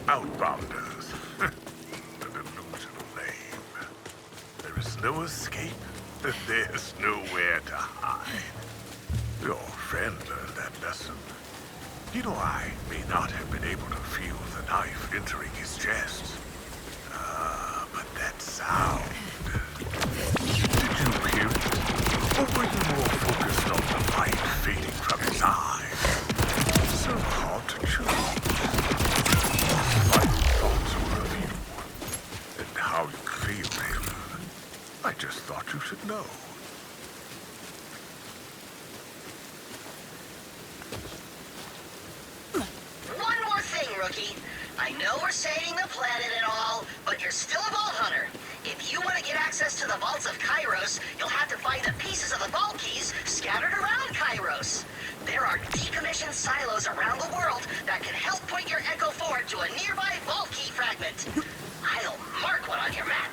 Outbounders. An illusional name. There is no escape, and there's nowhere to hide. Your friend learned that lesson. You know, I may not have been able to feel the knife entering his chest. But that sound... Did you hear it? Or were you more focused on the light fading from his eyes? So hard to choose. My thoughts were of you, and how you feel him. I just thought you should know. One more thing, rookie. I know we're saving the planet and all, but you're still a vault hunter. If you want to get access to the vaults of Kairos, you'll have to find the pieces of the vault keys scattered around Kairos. There are decommissioned silos around the world that can help point your Echo forward to a nearby vault key fragment. I'll mark one on your map.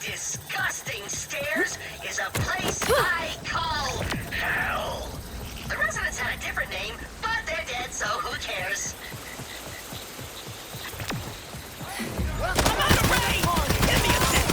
Disgusting stairs is a place I call hell. The residents had a different name, but they're dead, so who cares? I'm out of range! Give me a sec!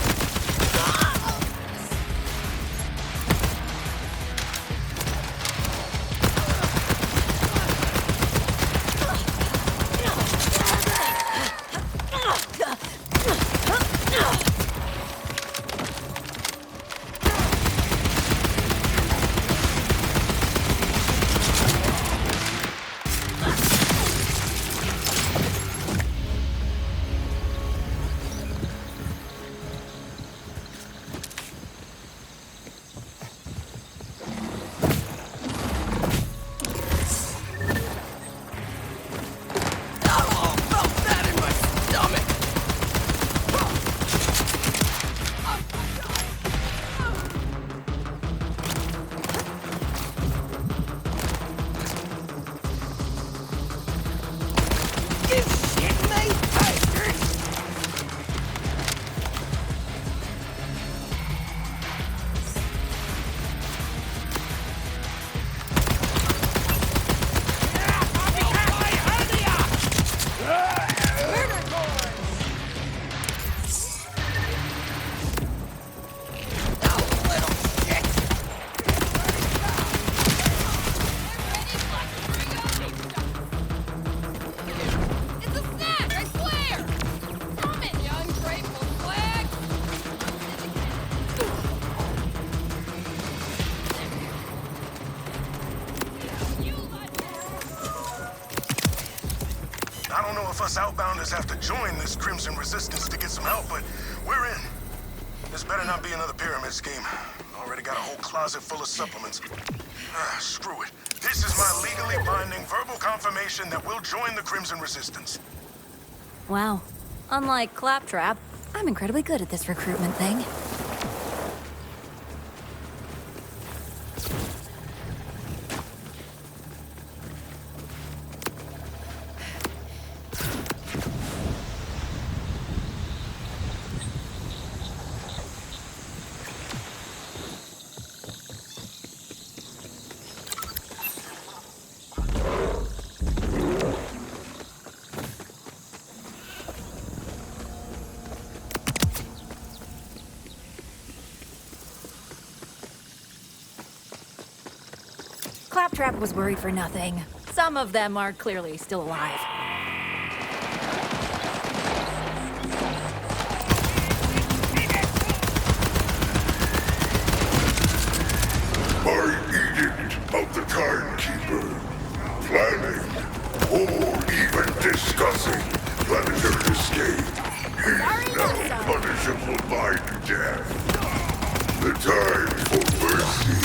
know if us outbounders have to join this Crimson Resistance to get some help, but we're in. This better not be another pyramid scheme. Already got a whole closet full of supplements. Screw it. This is my legally binding verbal confirmation that we'll join the Crimson Resistance. Wow. Unlike Claptrap, I'm incredibly good at this recruitment thing. Claptrap was worried for nothing. Some of them are clearly still alive. By edict of the timekeeper, planning or even discussing planetary escape is now punishable by death. The time for mercy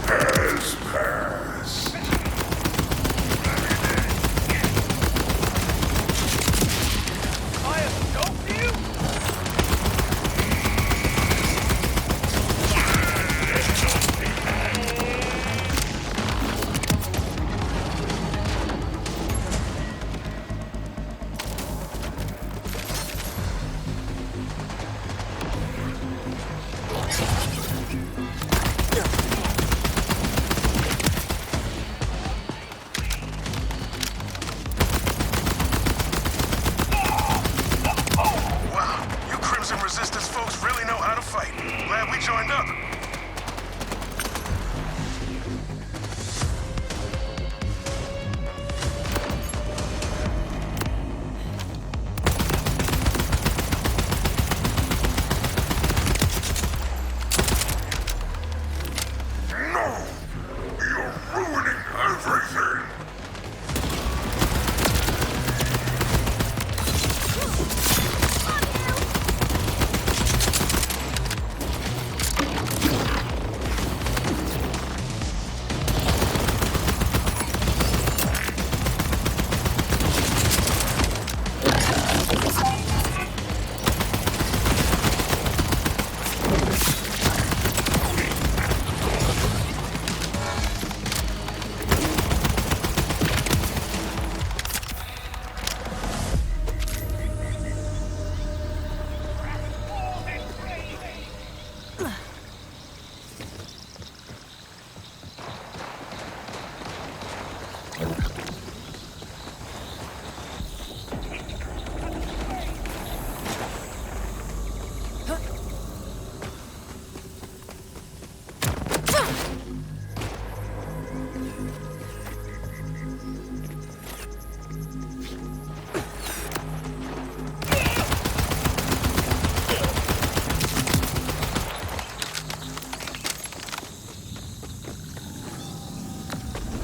has passed. I have helped you? Resistance folks really know how to fight. Glad we joined up. No! You're ruining everything!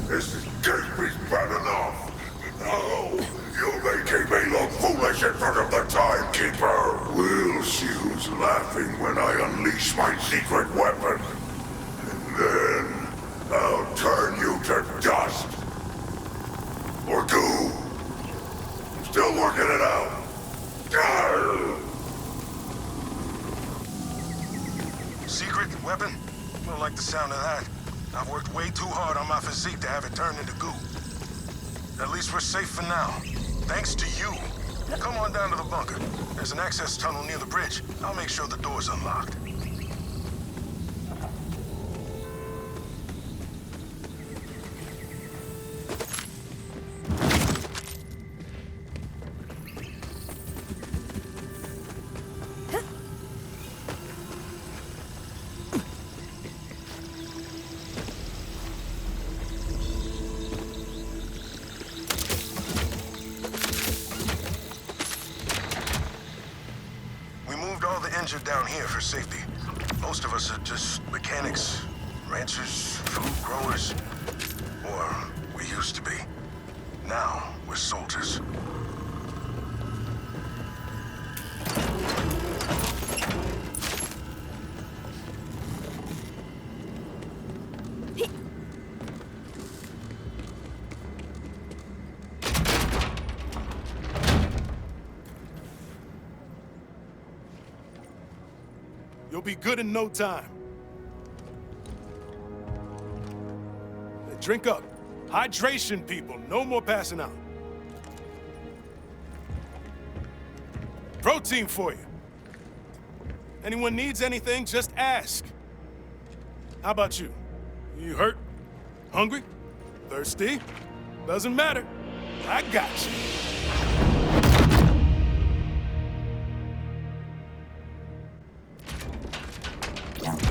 This escape is bad enough. No, you're making me look foolish in front of the timekeeper. Will Shoes laughing when I unleash my secret weapon. And then I'll turn you to dust. Or goo. Still working it out. Secret weapon? Don't like the sound of that. I've worked way too hard on my physique to have it turned into goo. At least we're safe for now. Thanks to you. Come on down to the bunker. There's an access tunnel near the bridge. I'll make sure the door's unlocked. Injured down here for safety. Most of us are just mechanics, ranchers, food growers, or we used to be. Now we're soldiers. You'll be good in no time. Drink up. Hydration, people. No more passing out. Protein for you. Anyone needs anything, just ask. How about you? You hurt? Hungry? Thirsty? Doesn't matter. I got you.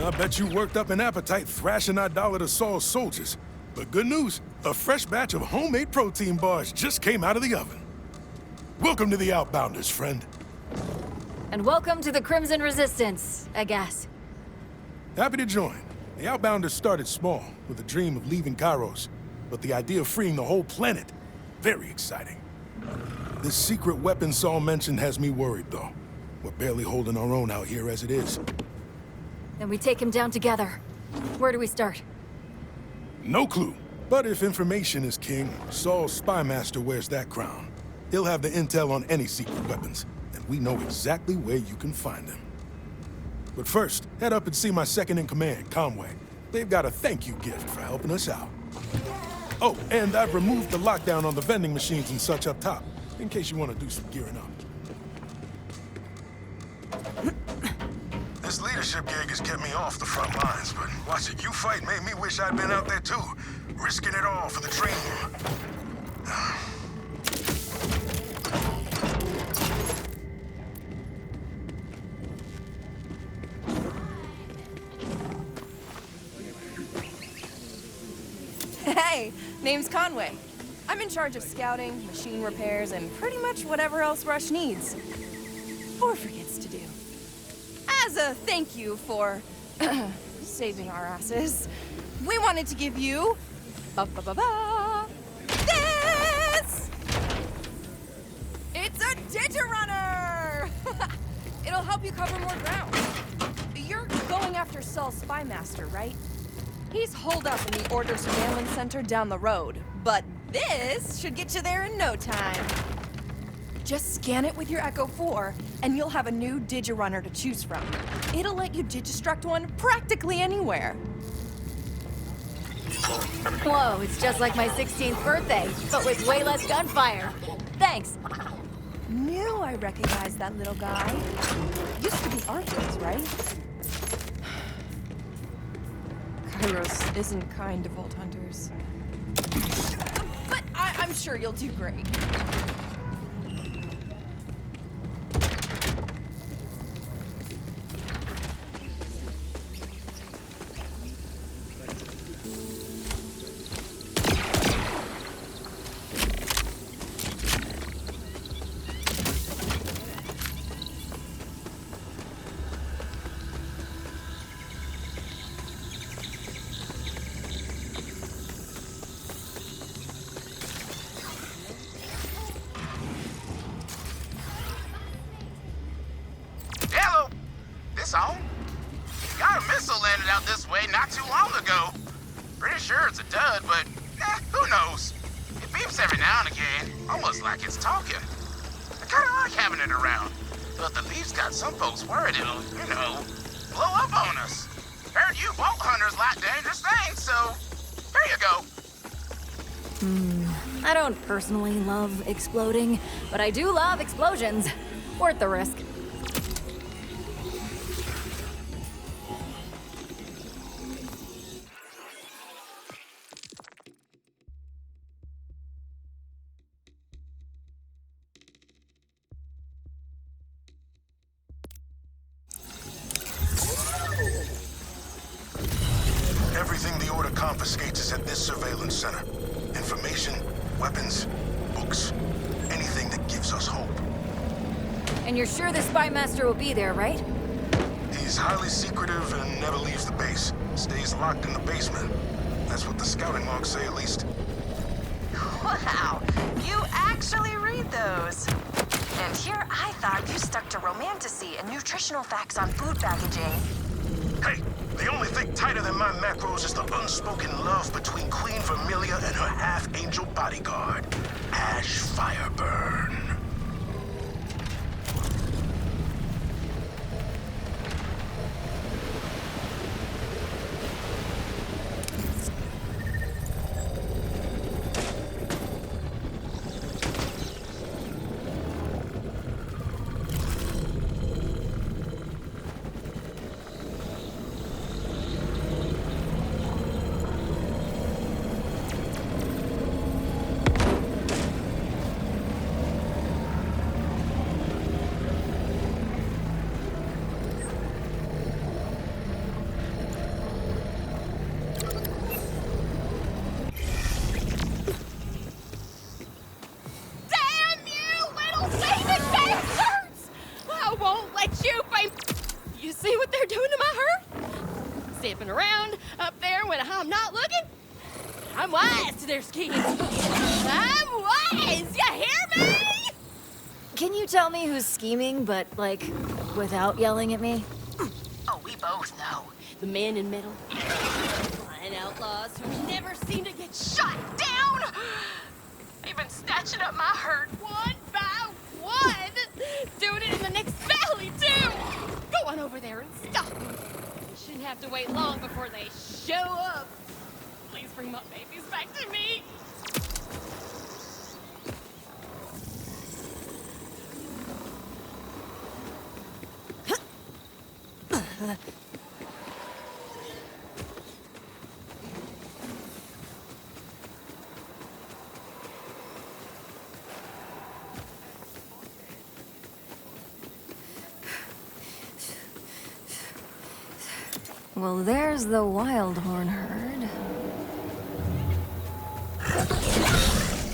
I bet you worked up an appetite thrashing idolater Saul's soldiers. But good news, a fresh batch of homemade protein bars just came out of the oven. Welcome to the Outbounders, friend. And welcome to the Crimson Resistance, I guess. Happy to join. The Outbounders started small, with a dream of leaving Kairos. But the idea of freeing the whole planet, very exciting. This secret weapon Saul mentioned has me worried, though. We're barely holding our own out here as it is. Then we take him down together. Where do we start? No clue. But if information is king, Saul's spy master wears that crown. He'll have the intel on any secret weapons, and we know exactly where you can find them. But first, head up and see my second-in-command, Conway. They've got a thank you gift for helping us out. Oh, and I've removed the lockdown on the vending machines and such up top, in case you want to do some gearing up. This leadership gig has kept me off the front lines, but watching you fight made me wish I'd been out there too, risking it all for the dream. Hey, name's Conway. I'm in charge of scouting, machine repairs, and pretty much whatever else Rush needs. Or forgets to do. As a thank you for saving our asses, we wanted to give you this! It's a Digirunner! It'll help you cover more ground. You're going after Saul's spy master, right? He's holed up in the Order Surveillance Center down the road, but this should get you there in no time. Just scan it with your Echo 4, and you'll have a new Digirunner to choose from. It'll let you Digistruct one practically anywhere. Whoa, it's just like my 16th birthday, but with way less gunfire. Thanks. Knew I recognized that little guy. Used to be Arthur's, right? Kairos isn't kind to Vault Hunters. But I'm sure you'll do great. Got a missile landed out this way not too long ago. Pretty sure it's a dud, but who knows? It beeps every now and again, almost like it's talking. I kinda like having it around, but the leaf's got some folks worried it'll, blow up on us. Heard you Vault Hunters like dangerous things, so there you go. I don't personally love exploding, but I do love explosions. Worth the risk. Everything the Order confiscates is at this surveillance center. Information, weapons, books, anything that gives us hope. And you're sure the spy master will be there, right? He's highly secretive and never leaves the base. Stays locked in the basement. That's what the scouting logs say, at least. Wow, you actually read those. And here I thought you stuck to romantasy and nutritional facts on food packaging. Hey, the only thing tighter than my macros is the unspoken love between Queen Vermilia and her half-angel bodyguard, Ash Fireburn. they're skiing. I was! You hear me? Can you tell me who's scheming, but, like, without yelling at me? Oh, we both know. The man in middle. Flying outlaws who never seem to get Shut down! They've been snatching up my herd one by one. Doing it in the next valley, too. Go on over there and stop them. You shouldn't have to wait long before they show up. Please bring my babies back to me. Well, there's the Wildhorn herd.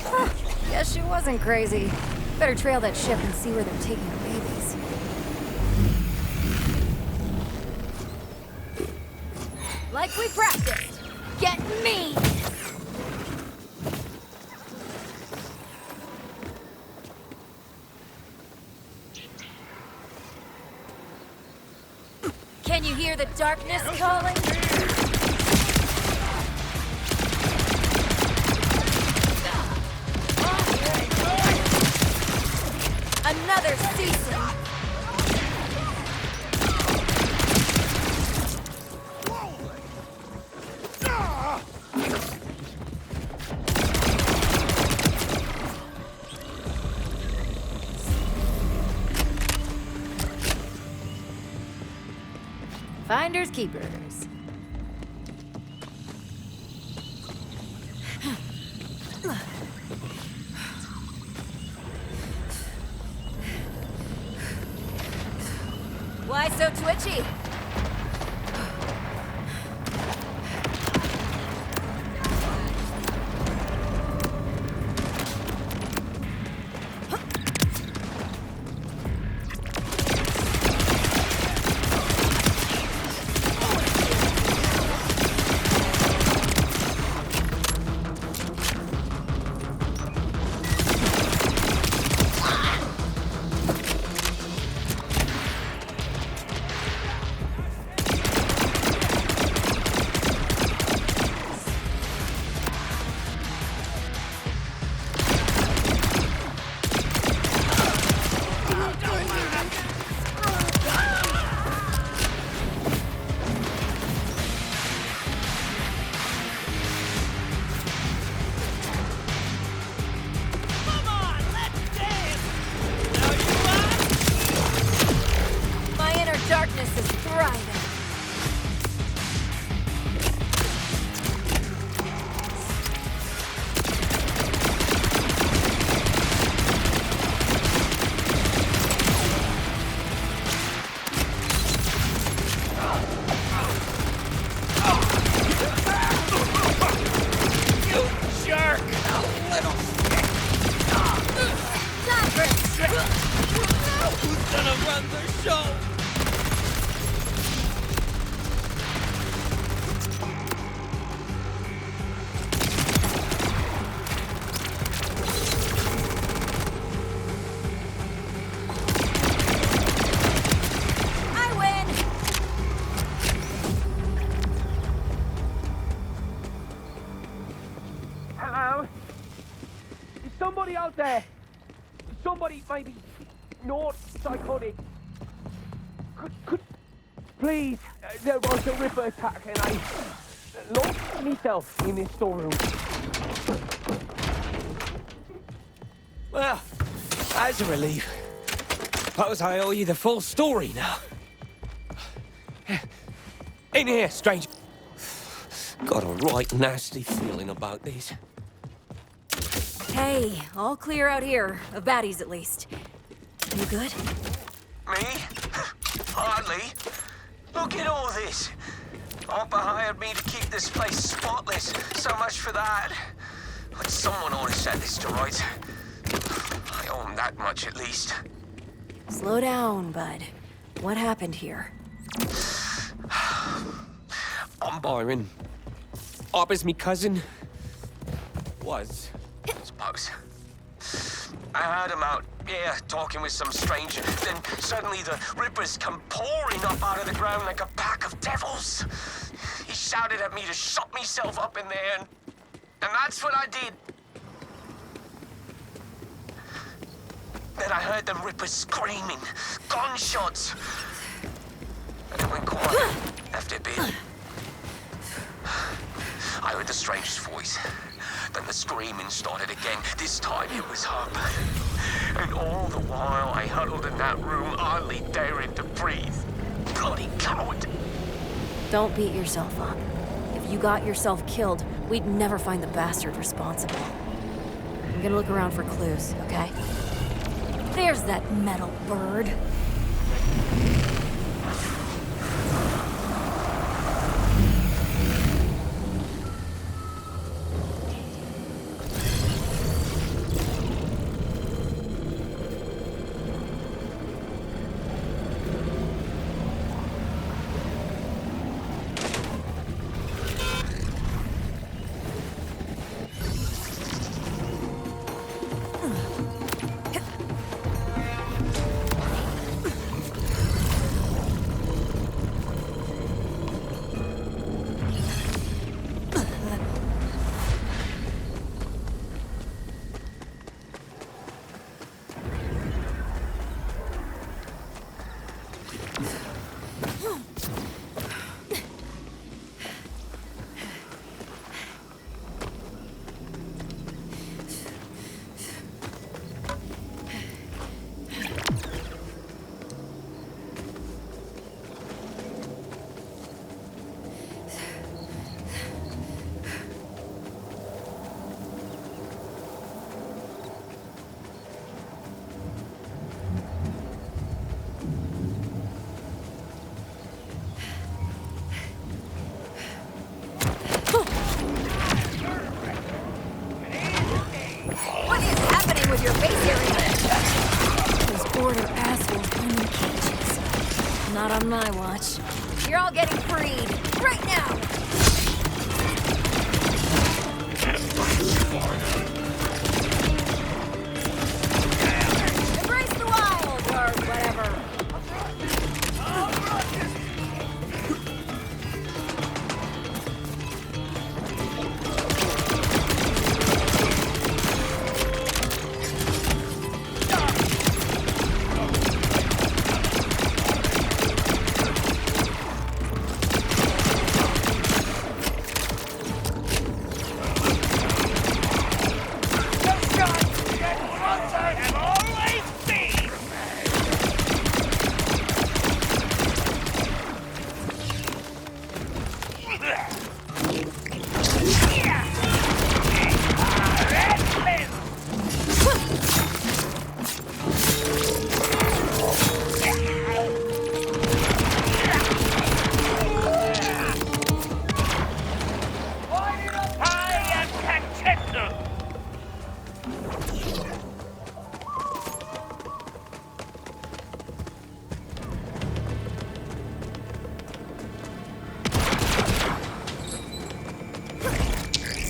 Huh, guess she wasn't crazy. Better trail that ship and see where they're taking her babies. Like we practiced. Get me! Can you hear the darkness calling? Another season! Finders keepers. Why so twitchy? Darkness is thriving. You jerk! Little who's gonna run the show? Somebody out there! Somebody maybe not psychotic. Could please, there was a ripper attack and I lost myself in this storeroom. Well, that's a relief. Suppose I owe you the full story now. In here, stranger. Got a right nasty feeling about these. Hey, all clear out here. Of baddies, at least. You good? Me? Hardly. Look at all this. Oppa hired me to keep this place spotless. So much for that. But someone ought to set this to rights. I owe him that much, at least. Slow down, bud. What happened here? I'm Byron. Oppa's me cousin. was, I suppose. I heard him out here talking with some stranger. Then suddenly the Rippers come pouring up out of the ground like a pack of devils. He shouted at me to shut myself up in there, and that's what I did. Then I heard them Rippers screaming, gunshots. And it went quiet after a bit. I heard the stranger's voice. Then the screaming started again. This time it was her. And all the while I huddled in that room, hardly daring to breathe. Bloody coward! Don't beat yourself up. If you got yourself killed, we'd never find the bastard responsible. I'm gonna look around for clues, okay? There's that metal bird. Your face area. Those border assholes in cages. Not on my watch. You're all getting freed right now. Embrace the wild, or whatever.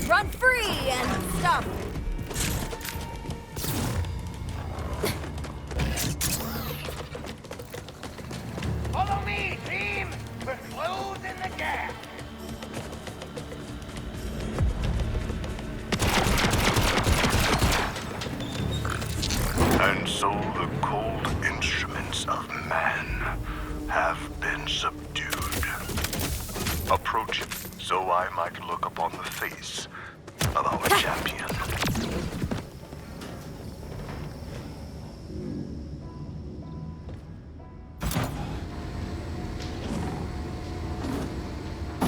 Run free and stop. Follow me, team! We're closing the gap! And so the cold instruments of man have been subdued. Approach it so I might look upon the face of our champion.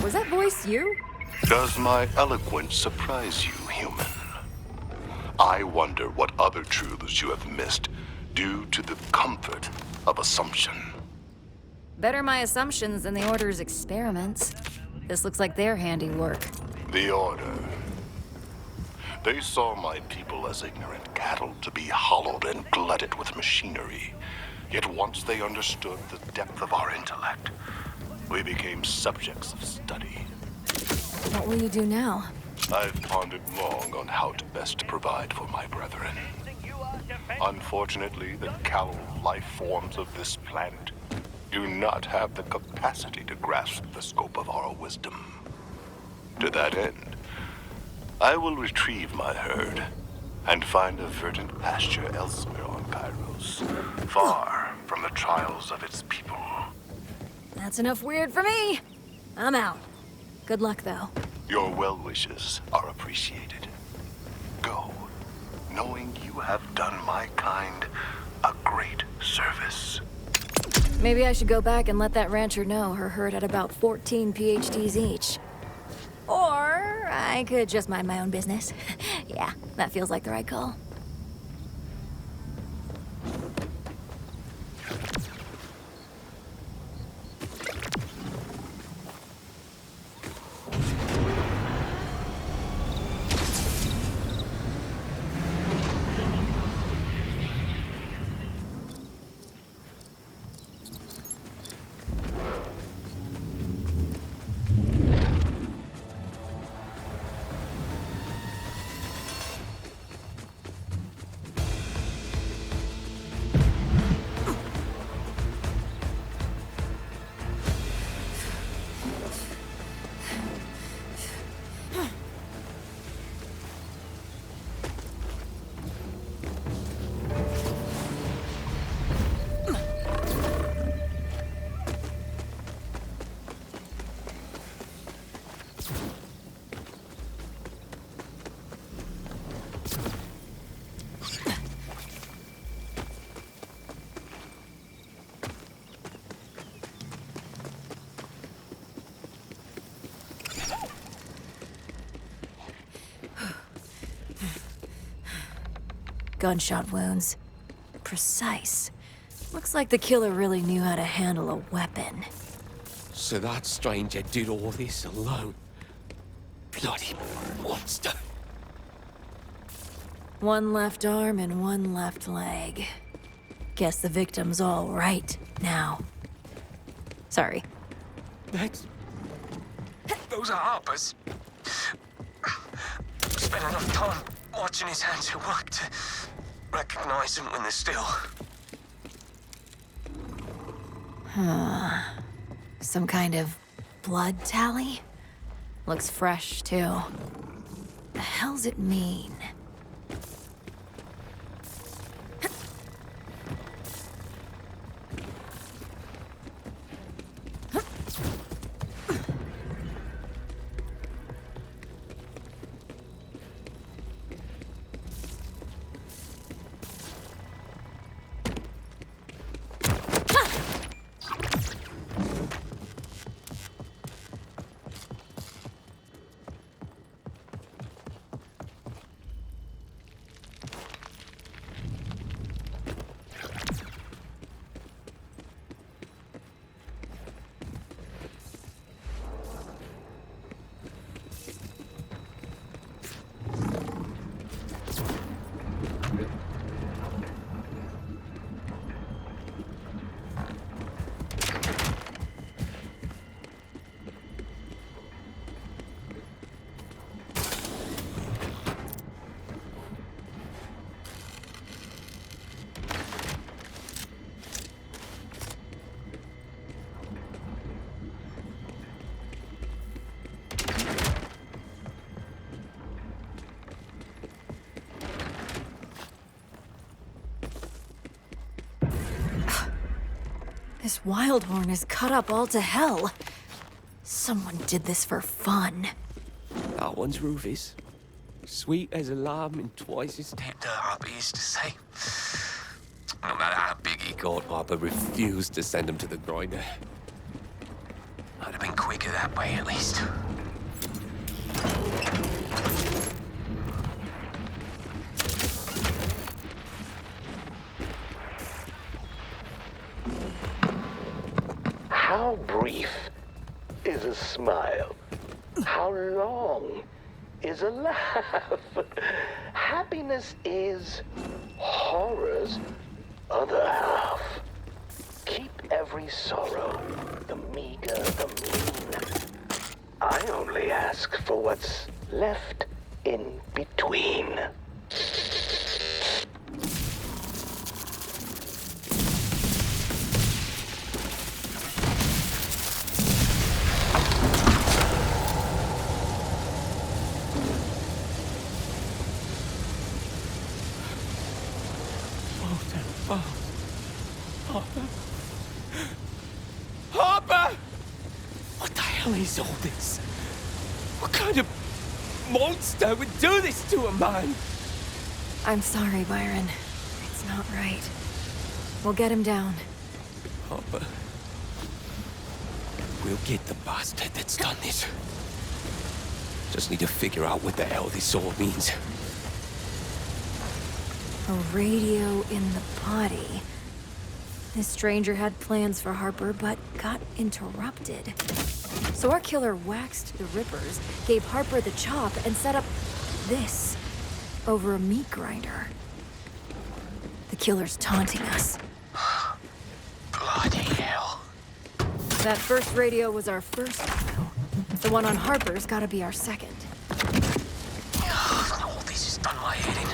Was that voice you? Does my eloquence surprise you, human? I wonder what other truths you have missed due to the comfort of assumption. Better my assumptions than the Order's experiments. This looks like their handiwork. The Order. They saw my people as ignorant cattle to be hollowed and glutted with machinery. Yet once they understood the depth of our intellect, we became subjects of study. What will you do now? I've pondered long on how to best provide for my brethren. Unfortunately, the callow life forms of this planet do not have the capacity to grasp the scope of our wisdom. To that end, I will retrieve my herd and find a verdant pasture elsewhere on Kairos, far from the trials of its people. That's enough weird for me. I'm out. Good luck, though. Your well wishes are appreciated. Go, knowing you have done my kind a great service. Maybe I should go back and let that rancher know her herd had about 14 PhDs each. Or I could just mind my own business. Yeah, that feels like the right call. Gunshot wounds. Precise. Looks like the killer really knew how to handle a weapon. So that stranger did all this alone. Bloody monster. One left arm and one left leg. Guess the victim's all right now. Sorry. Those are Harper's. Spent enough time watching his hands at work to recognize them when they're still. Some kind of blood tally? Looks fresh, too. The hell's it mean? This Wildhorn is cut up all to hell. Someone did this for fun. That one's Rufus. Sweet as a lamb and twice as tender, Harper used to say. No matter how big he got, Harper refused to send him to the grinder. I'd have been quicker that way, at least. How brief is a smile? How long is a laugh? Happiness is horror's other half. Keep every sorrow, the meager, the mean. I only ask for what's left in between. Harper! What the hell is all this? What kind of monster would do this to a man? I'm sorry, Byron. It's not right. We'll get him down. Harper. We'll get the bastard that's done this. Just need to figure out what the hell this all means. A radio in the body. This stranger had plans for Harper, but got interrupted. So our killer waxed the Rippers, gave Harper the chop, and set up this over a meat grinder. The killer's taunting us. Bloody hell. That first radio was our first clue. The one on Harper's gotta be our second. All this has done my head in.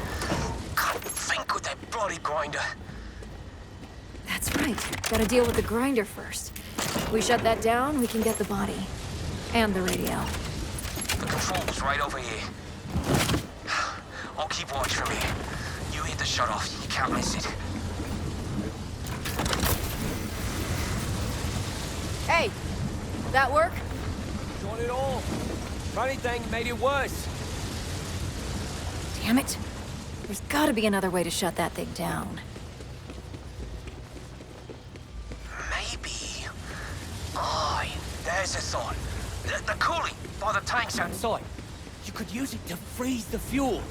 Can't think with that bloody grinder. That's right. Gotta deal with the grinder first. We shut that down, we can get the body. And the radio. The control's right over here. I'll keep watch from here. You hit the shut-off. You can't miss it. Hey! That work? Not at all. Funny thing made it worse. Damn it. There's gotta be another way to shut that thing down. Maybe. Oh, there's a thought. The cooling by the tanks outside. You could use it to freeze the fuel.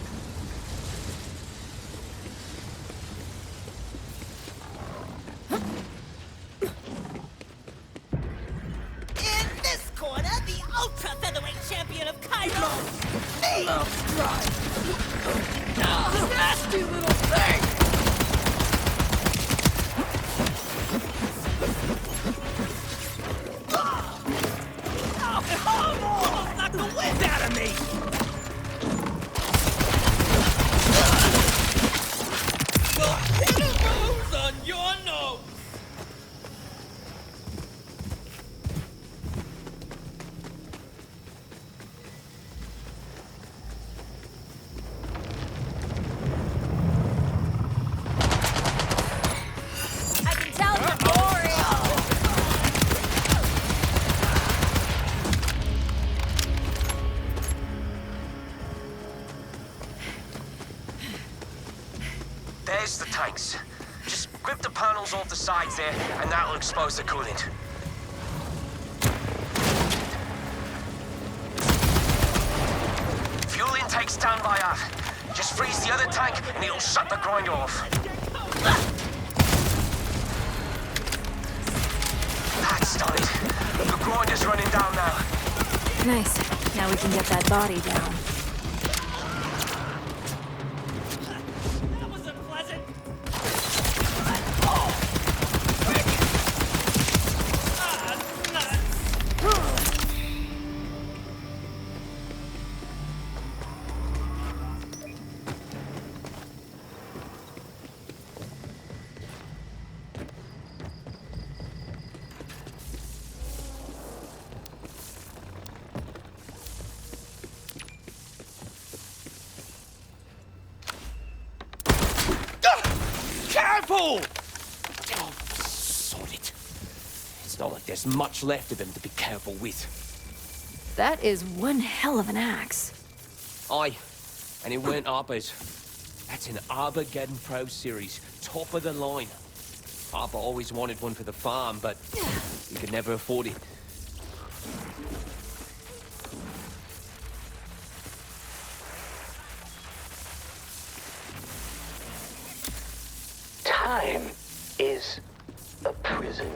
In this corner, the ultra featherweight champion of Cairo, me! Love drive. Nasty little thing! Oh, knock the wind out of me! The moves on your nose! I can tell you're boring! There's the tanks. Just grip the panels off the sides there, and that'll expose the coolant. Fuel intake standby off. Just freeze the other tank, and it'll shut the grinder off. That's done it. The grinder's running down now. Nice. Now we can get that body down. That was unpleasant. Careful! Oh, sod it. It's not like there's much left of them to be careful with. That is one hell of an axe. Aye, and it weren't Harper's. That's an Armageddon Pro Series, top of the line. Harper always wanted one for the farm, but he could never afford it. Time is a prison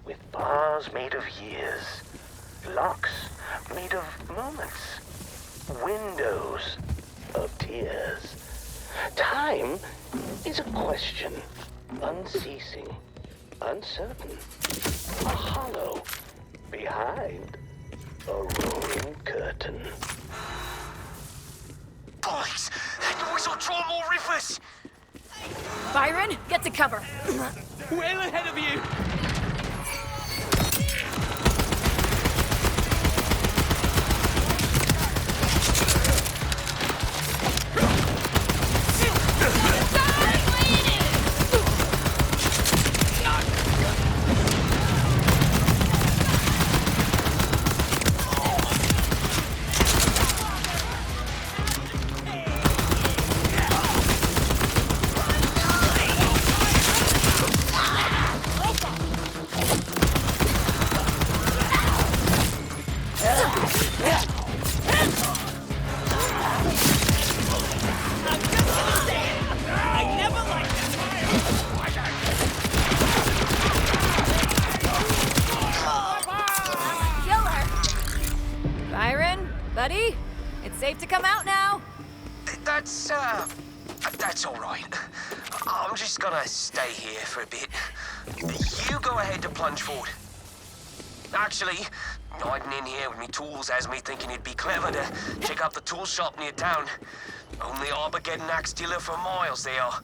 with bars made of years, locks made of moments, windows of tears. Time is a question, unceasing, uncertain, a hollow behind a rolling curtain. bollocks! That noise will draw more rippers! Byron, get to cover. Well ahead of you! Buddy, it's safe to come out now. That's all right. I'm just gonna stay here for a bit. You go ahead to plunge forward. Actually, hiding in here with me tools has me thinking it'd be clever to check out the tool shop near town. Only Armageddon axe dealer for miles they are.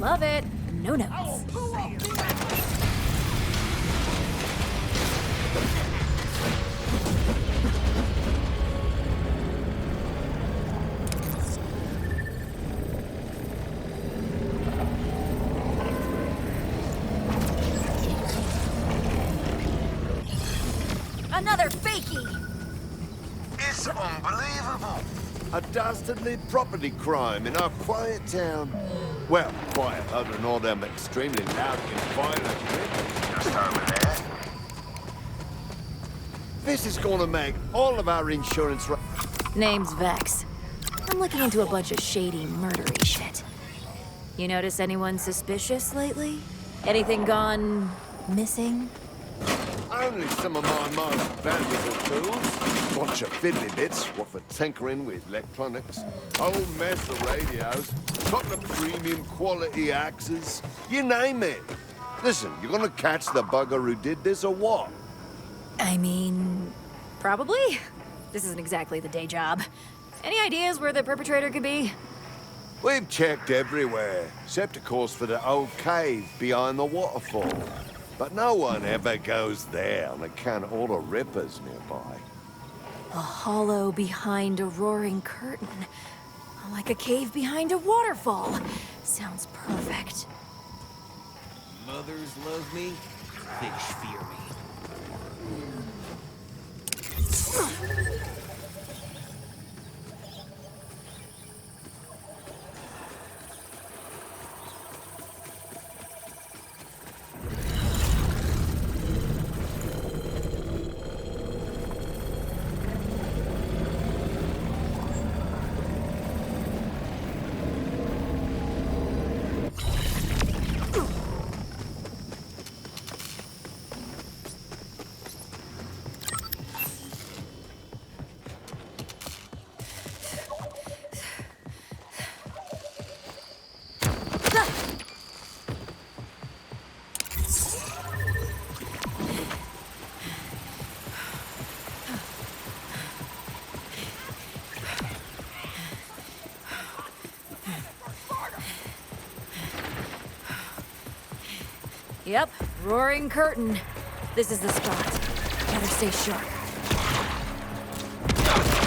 Love it. No notes. Another fakie! It's unbelievable. A dastardly property crime in our quiet town. Well, quiet other than all them extremely loud and violent people just over there. This is gonna make all of our insurance... Name's Vex. I'm looking into a bunch of shady, murdery shit. You notice anyone suspicious lately? Anything gone... missing? Only some of my most valuable tools. Bunch of fiddly bits, what for tinkering with electronics. Whole mess of radios. Couple of premium quality axes. You name it. Listen, you gonna catch the bugger who did this or what? I mean... probably? This isn't exactly the day job. Any ideas where the perpetrator could be? We've checked everywhere, except of course for the old cave behind the waterfall. But no one ever goes there on account of all the rippers nearby. A hollow behind a roaring curtain. Like a cave behind a waterfall. Sounds perfect. Mothers love me, fish fear me. Yep, roaring curtain. This is the spot. Better stay sharp.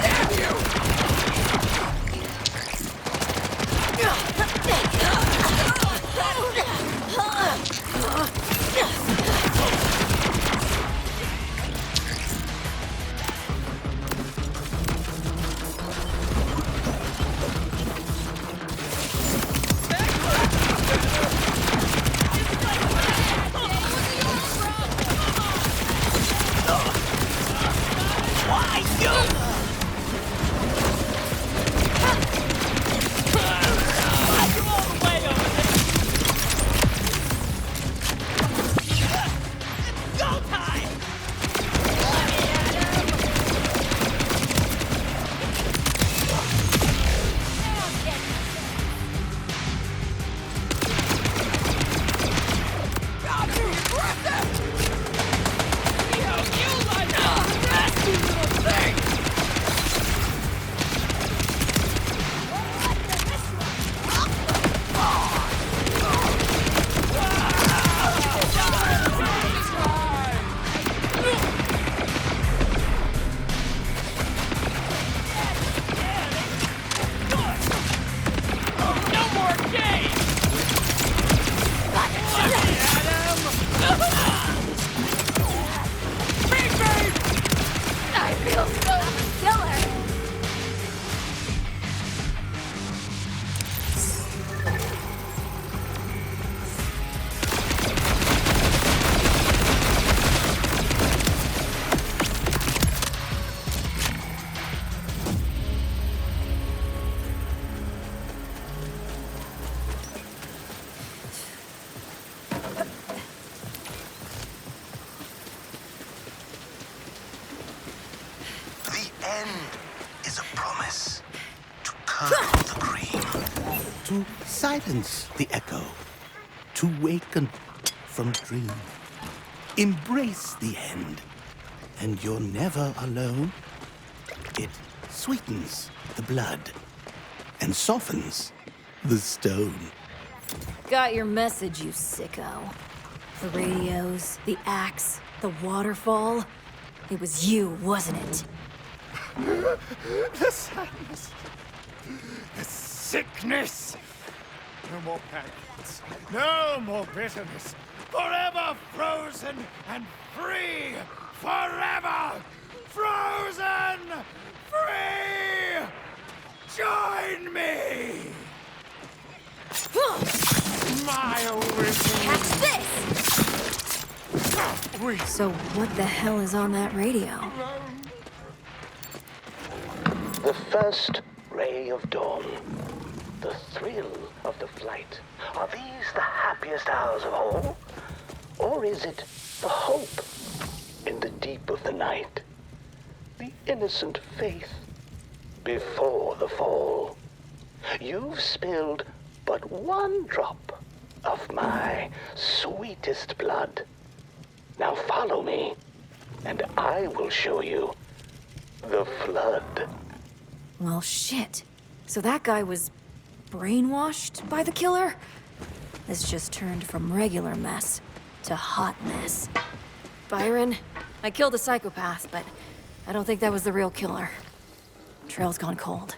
Damn you! To silence the echo, to waken from dream. Embrace the end, and you're never alone. It sweetens the blood and softens the stone. Got your message, you sicko. The radios, the axe, the waterfall. It was you, wasn't it? The sadness. The sickness. No more packets. No more bitterness. Forever frozen and free. Forever frozen free. Join me. My original. Catch this! So what the hell is on that radio? The first ray of dawn. The thrill of the flight. Are these the happiest hours of all? Or is it the hope in the deep of the night? The innocent faith before the fall. You've spilled but one drop of my sweetest blood. Now follow me, and I will show you the flood. Well, shit. So that guy was brainwashed by the killer? This just turned from regular mess to hot mess. Byron, I killed a psychopath, but I don't think that was the real killer. Trail's gone cold.